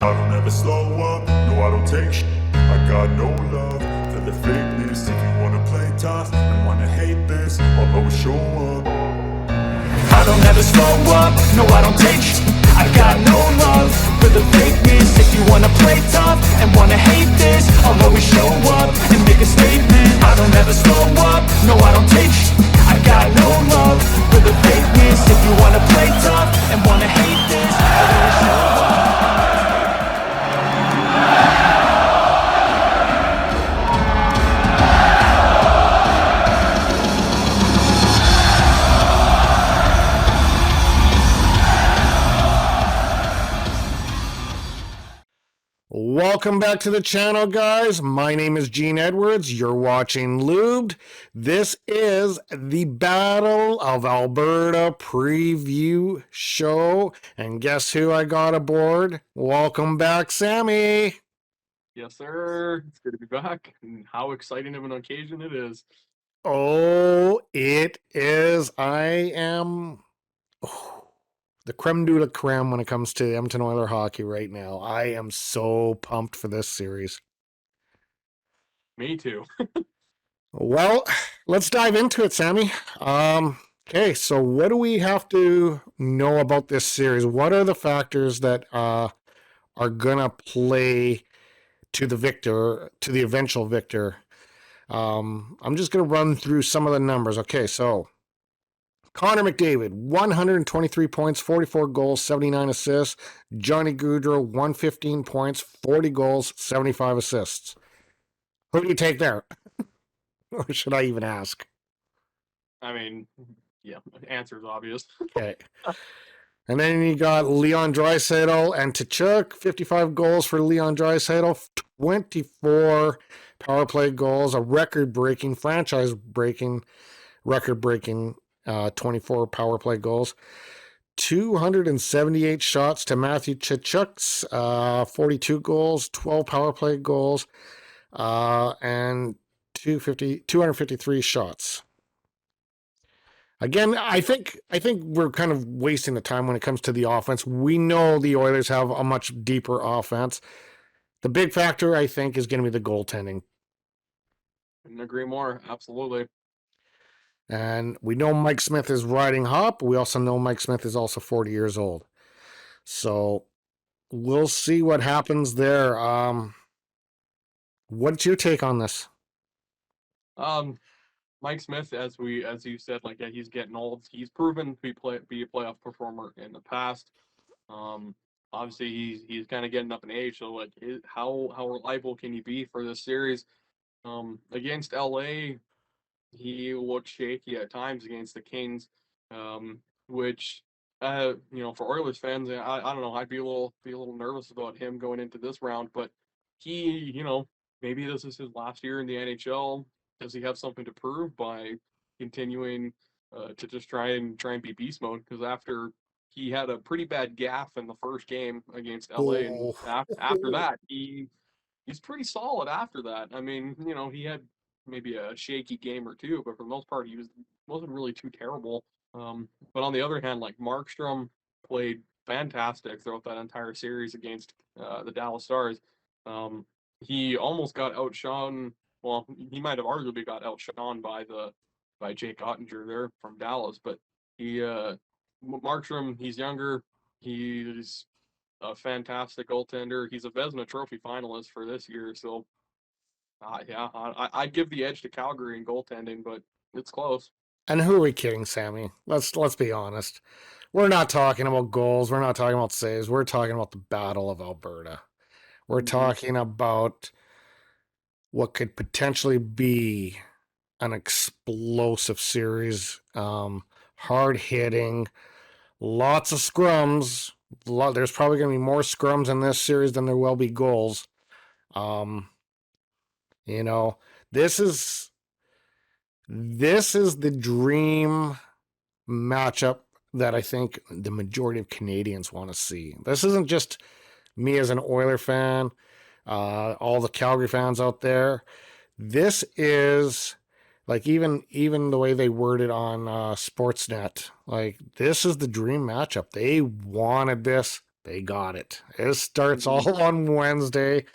I don't ever slow up, no I don't take sh**. I got no love for the fakeness. If you wanna play tough and wanna hate this, I'll always show up. I don't ever slow up, no I don't take sh**. I got no love for the fakeness. If you wanna play tough and wanna hate this, I'll always show up and make a statement. I don't ever slow up, no I don't take sh**. I got no love for the fakeness. If you wanna play tough and wanna hate this, I'll always show up. Welcome back to the channel, guys. My name is Gene Edwards. You're watching Lubed. This is the Battle of Alberta preview show. And guess who I got aboard? Welcome back, Sammy. Yes, sir. It's good to be back. And how exciting of an occasion it is. Oh, it is. I am the creme de la creme when it comes to Edmonton Oilers hockey right now. I am so pumped for this series. Me too. Well, let's dive into it, Sammy. Okay, so what do we have to know about this series? What are the factors that are gonna play to the victor, to the eventual victor? I'm just gonna run through some of the numbers. Okay, so Connor McDavid, 123 points, 44 goals, 79 assists. Johnny Gaudreau, 115 points, 40 goals, 75 assists. Who do you take there? Or should I even ask? I mean, yeah, the answer is obvious. Okay. And then you got Leon Draisaitl and Tkachuk, 55 goals for Leon Draisaitl, 24 power play goals, a record-breaking, franchise-breaking, record-breaking 24 power play goals. 278 shots to Matthew Tkachuk's 42 goals, 12 power play goals, and 253 shots. Again, I think we're kind of wasting the time when it comes to the offense. We know the Oilers have a much deeper offense. The big factor, I think, is going to be the goaltending. Couldn't agree more. Absolutely. And we know Mike Smith is riding hot. We also know Mike Smith is also 40 years old. So we'll see what happens there. What's your take on this? Mike Smith, as you said, like, yeah, he's getting old. He's proven to be a playoff performer in the past. Obviously he's kind of getting up in age. So like, how reliable can he be for this series? Against LA, he looked shaky at times against the Kings, which for Oilers fans, I don't know, I'd be a little nervous about him going into this round, but he, maybe this is his last year in the NHL. Does he have something to prove by continuing to just try and be beast mode? Because after he had a pretty bad gaffe in the first game against LA, and after that, he's pretty solid after that. I mean, he had maybe a shaky game or two, but for the most part, wasn't really too terrible. But on the other hand, like, Markstrom played fantastic throughout that entire series against the Dallas Stars. He almost got outshone. Well, he might have arguably got outshone by Jake Ottinger there from Dallas, but Markstrom, he's younger. He's a fantastic goaltender. He's a Vezina Trophy finalist for this year, so I'd give the edge to Calgary in goaltending, but it's close. And who are we kidding, Sammy? Let's be honest. We're not talking about goals. We're not talking about saves. We're talking about the Battle of Alberta. We're talking about what could potentially be an explosive series, hard hitting, lots of scrums. There's probably going to be more scrums in this series than there will be goals. This is the dream matchup that I think the majority of Canadians want to see. This isn't just me as an Oiler fan, all the Calgary fans out there. This is, like, even the way they worded on Sportsnet, like, this is the dream matchup. They wanted this They got it. It starts Mhm. all on Wednesday.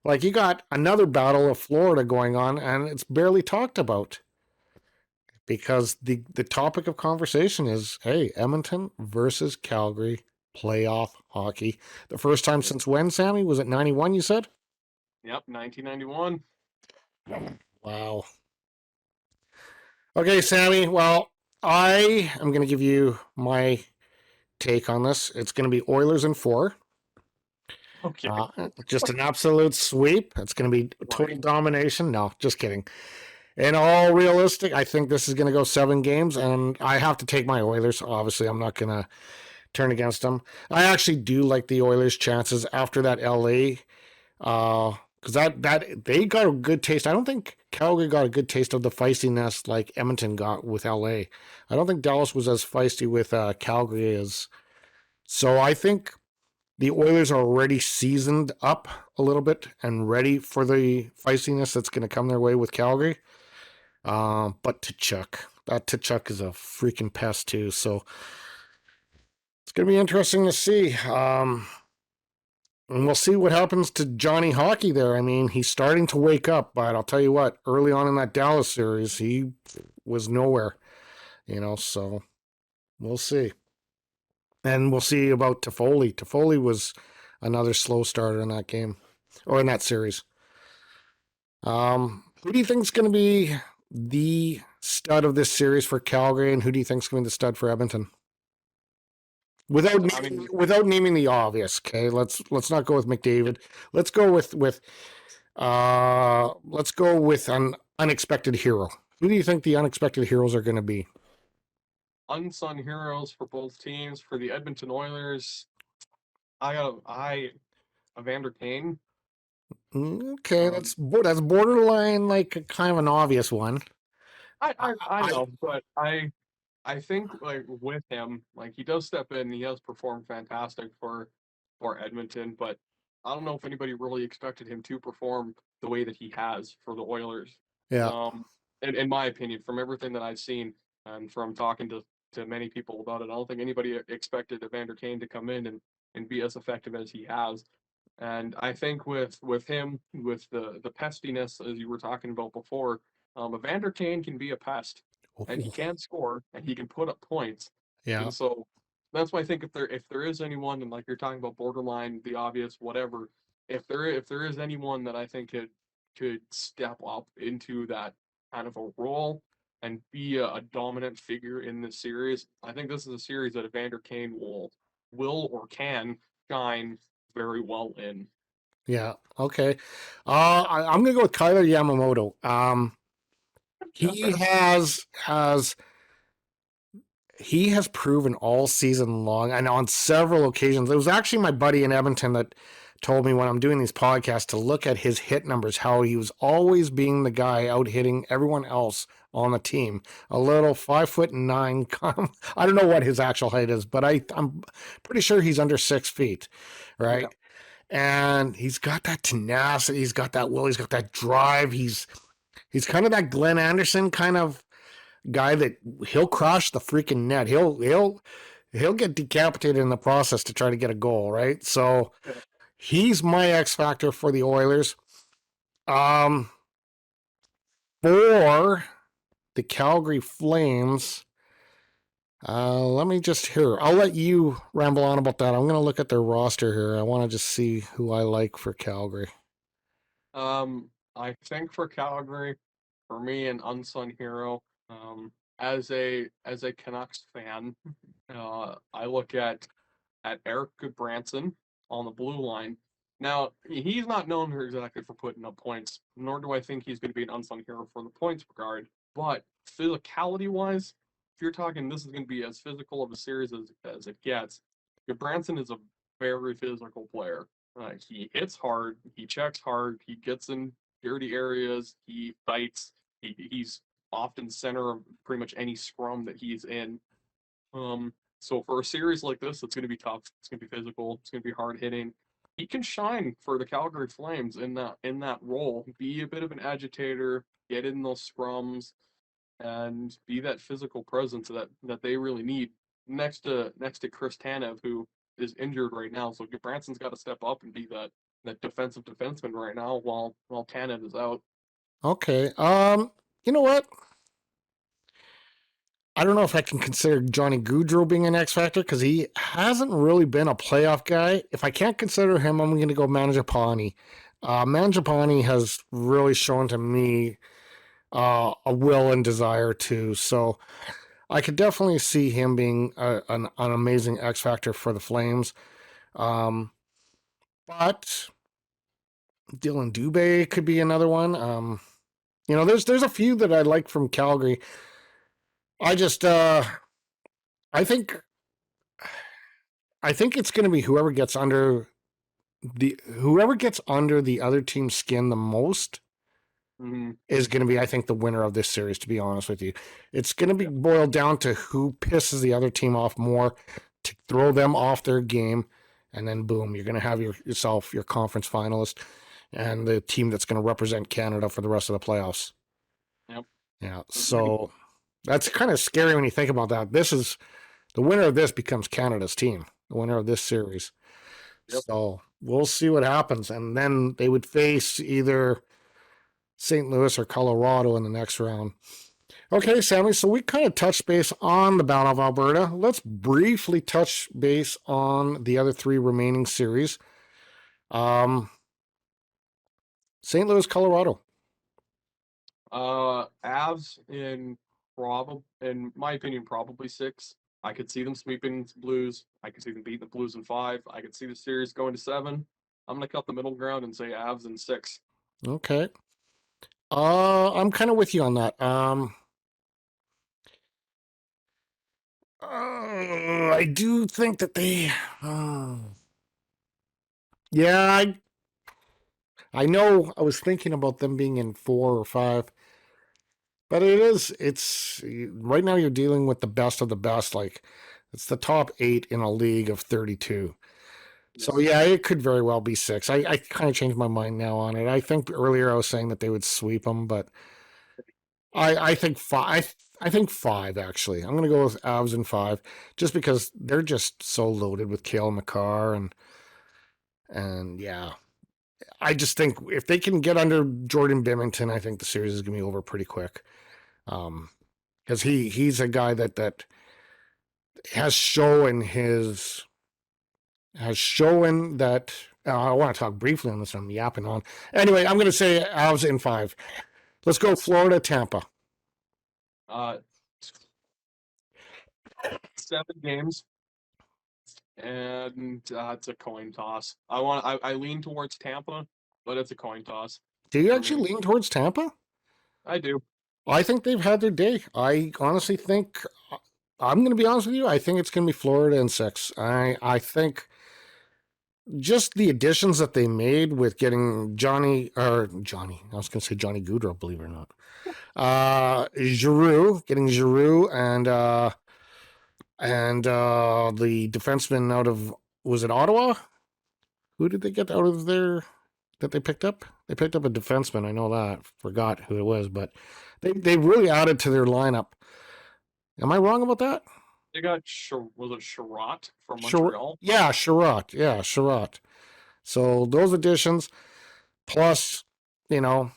Like, you got another Battle of Florida going on, and it's barely talked about because the topic of conversation is, hey, Edmonton versus Calgary playoff hockey. The first time since when, Sammy? Was it 91, you said? Yep, 1991. Wow. Okay, Sammy. Well, I am going to give you my take on this. It's going to be Oilers in four. Okay, Just an absolute sweep. It's going to be total right. domination. No, just kidding. In all realistic, I think this is going to go 7 games, and I have to take my Oilers. Obviously, I'm not going to turn against them. I actually do like the Oilers' chances after that LA, because that they got a good taste. I don't think Calgary got a good taste of the feistiness like Edmonton got with LA. I don't think Dallas was as feisty with Calgary as. So I think the Oilers are already seasoned up a little bit and ready for the feistiness that's going to come their way with Calgary. But Tkachuk is a freaking pest too. So it's going to be interesting to see. And we'll see what happens to Johnny Hockey there. I mean, he's starting to wake up, but I'll tell you what, early on in that Dallas series, he was nowhere, so we'll see. And we'll see about Toffoli. Toffoli was another slow starter in that game or in that series. Who do you think is going to be the stud of this series for Calgary, and who do you think is going to be the stud for Edmonton? I mean, Without naming the obvious, okay. Let's not go with McDavid. Let's go with an unexpected hero. Who do you think the unexpected heroes are going to be? unsung heroes for both teams. For the Edmonton Oilers, I Evander Kane. Okay, Um, that's borderline like a kind of an obvious one. I, I I know, but I think like with him, like he does step in, he has performed fantastic for Edmonton, but I don't know if anybody really expected him to perform the way that he has for the Oilers. yeah. Um, in my opinion, from everything that I've seen and from talking to many people about it, I don't think anybody expected Evander Kane to come in and be as effective as he has. And I think with him, with the pestiness as you were talking about before, Evander Kane can be a pest, and he Ooh, can score, and he can put up points. yeah, And so that's why I think if there is anyone, and like you're talking about borderline, the obvious, whatever, if there is anyone that I think could step up into that kind of a role and be a dominant figure in this series, I think this is a series that Evander Kane will or can shine very well in. yeah. Okay. I'm gonna go with Kyler Yamamoto. He Okay. has proven all season long and on several occasions. It was actually my buddy in Edmonton that told me when I'm doing these podcasts to look at his hit numbers, how he was always being the guy out hitting everyone else on the team. A little 5'9". I don't know what his actual height is, but I'm pretty sure he's under 6 feet, Yeah. right? And he's got that tenacity, he's got that will, he's got that drive. He's kind of that Glenn Anderson kind of guy that he'll crush the freaking net. He'll get decapitated in the process to try to get a goal, right? So Yeah. he's my X factor for the Oilers. Um, for the Calgary Flames, let me just hear. I'll let you ramble on about that. I'm going to look at their roster here. I want to just see who I like for Calgary. I think for Calgary, for me, an unsung hero. As a Canucks fan, I look at Eric Goodbranson on the blue line. Now, he's not known exactly for putting up points, nor do I think he's going to be an unsung hero for the points regard. But physicality wise, if you're talking this is going to be as physical of a series as it gets, Goodbranson is a very physical player. He hits hard, he checks hard, he gets in dirty areas, he fights, he's often center of pretty much any scrum that he's in. So for a series like this, it's going to be tough. It's going to be physical. It's going to be hard hitting. He can shine for the Calgary Flames in that role. Be a bit of an agitator, get in those scrums, and be that physical presence that they really need. Next to Chris Tanev, who is injured right now. So Branson's got to step up and be that defensive defenseman right now while Tannen is out. Okay. You know what? I don't know if I can consider Johnny Gaudreau being an X factor because he hasn't really been a playoff guy. If I can't consider him, I'm going to go Mangiapane. Mangiapane has really shown to me a will and desire to. So I could definitely see him being an amazing X factor for the Flames. Um, but Dylan Dubé could be another one. There's a few that I like from Calgary. I just I think I think it's going to be whoever gets under the other team's skin the most Mm-hmm. is going to be, I think, the winner of this series. To be honest with you, it's going to be boiled down to who pisses the other team off more to throw them off their game, and then boom, you're going to have yourself your conference finalist and the team that's going to represent Canada for the rest of the playoffs. Yep. Yeah, so that's kind of scary when you think about that. The winner of this becomes Canada's team, the winner of this series. Yep. So we'll see what happens. And then they would face either St. Louis or Colorado in the next round. Okay, Sammy, so we kind of touched base on the Battle of Alberta. Let's briefly touch base on the other three remaining series. St. Louis, Colorado. Avs in my opinion, probably 6. I could see them sweeping the Blues. I could see them beating the Blues in 5. I could see the series going to 7. I'm gonna cut the middle ground and say Avs in 6. Okay. I'm kind of with you on that. I do think that they. Yeah, I know. I was thinking about them being in 4 or 5, but it's right now. You're dealing with the best of the best. Like it's the top 8 in a league of 32. So Yes. yeah, it could very well be 6. I kind of changed my mind now on it. I think earlier I was saying that they would sweep them, but I think 5. I think 5 actually. I'm gonna go with Avs in 5, just because they're just so loaded with Cale Makar and yeah. I just think if they can get under Jordan Bennington, I think the series is gonna be over pretty quick. Because he's a guy that has shown that. I want to talk briefly on this. I'm yapping on. Anyway, I'm going to say Avs in 5. Let's go Florida, Tampa. 7 games, and it's a coin toss. I lean towards Tampa, but it's a coin toss Do you for actually me. lean towards Tampa? I do. I think they've had their day. I honestly think I'm going to be honest with you. I think it's going to be Florida in 6. I think just the additions that they made with getting Johnny. I was going to say Johnny Gaudreau, believe it or not. Getting Giroux and the defenseman out of, was it Ottawa? Who did they get out of there that they picked up? They picked up a defenseman. I know that. Forgot who it was, but they really added to their lineup. Am I wrong about that? They got was it Sherratt from Sure. Montreal? Yeah, Sherratt. Yeah, Sherratt. So those additions, plus, you know,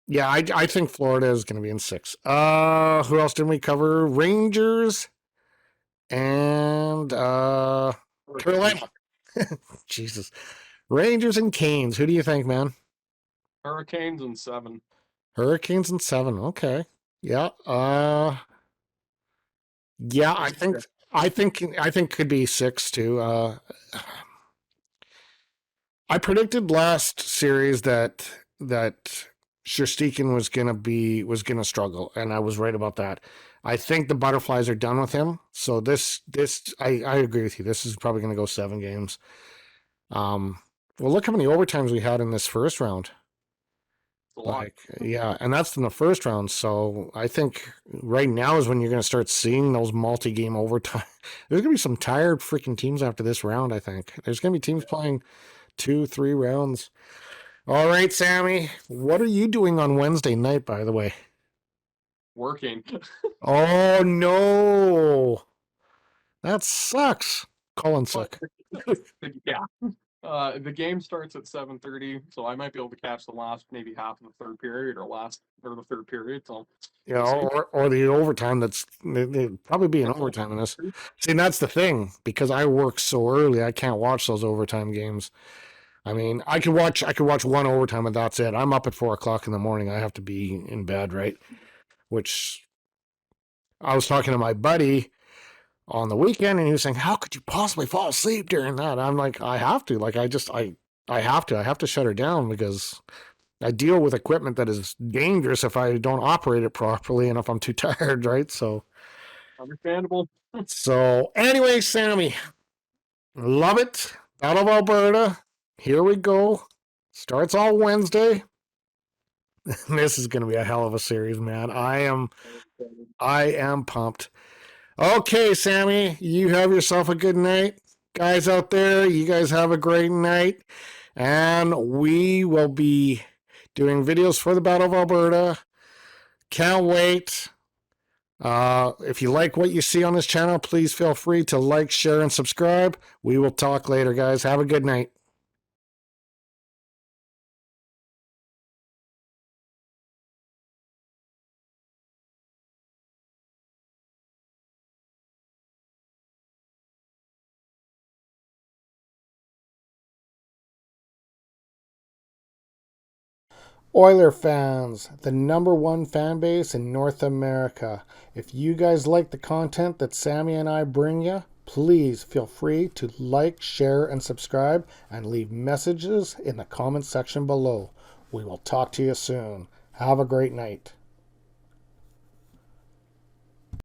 yeah, I think Florida is going to be in 6. Who else didn't we cover? Rangers and Carolina. Jesus. Rangers and Canes. Who do you think, man? Hurricanes in 7. Hurricanes and 7. Okay. Yeah. Yeah, I think could be 6 too. I predicted last series that Sherstikhin was gonna struggle, and I was right about that. I think the Butterflies are done with him. So I agree with you. This is probably gonna go 7 games. Well, look how many overtimes we had in this first round. It's a lot. Yeah, and that's in the first round. So I think right now is when you're going to start seeing those multi-game overtime. There's going to be some tired freaking teams after this round. I think there's going to be teams playing 2-3 rounds. All right, Sammy, what are you doing on Wednesday night, by the way? Working. Oh no, that sucks. Colin sick. Yeah. The game starts at 7:30, so I might be able to catch the last maybe half of the third period or the third period. So You we'll know, see. or the overtime. There'd probably be an That's all. overtime in this. See, and that's the thing because I work so early, I can't watch those overtime games. I mean, I could watch one overtime and that's it. I'm up at 4 o'clock in the morning. I have to be in bed, right? Which I was talking to my buddy on the weekend, and he was saying, "How could you possibly fall asleep during that?" I'm like, "I have to. Like, I have to. I have to shut her down because I deal with equipment that is dangerous if I don't operate it properly and if I'm too tired, right?" Understandable. So anyway, Sammy, love it. Battle of Alberta. Here we go. Starts all Wednesday. This is going to be a hell of a series, man. I am pumped. Okay, Sammy, you have yourself a good night. Guys out there, you guys have a great night. And we will be doing videos for the Battle of Alberta. Can't wait. If you like what you see on this channel, please feel free to like, share, and subscribe. We will talk later, guys. Have a good night. Oiler fans, the #1 fan base in North America. If you guys like the content that Sammy and I bring you, please feel free to like, share, and subscribe and leave messages in the comment section below. We will talk to you soon. Have a great night.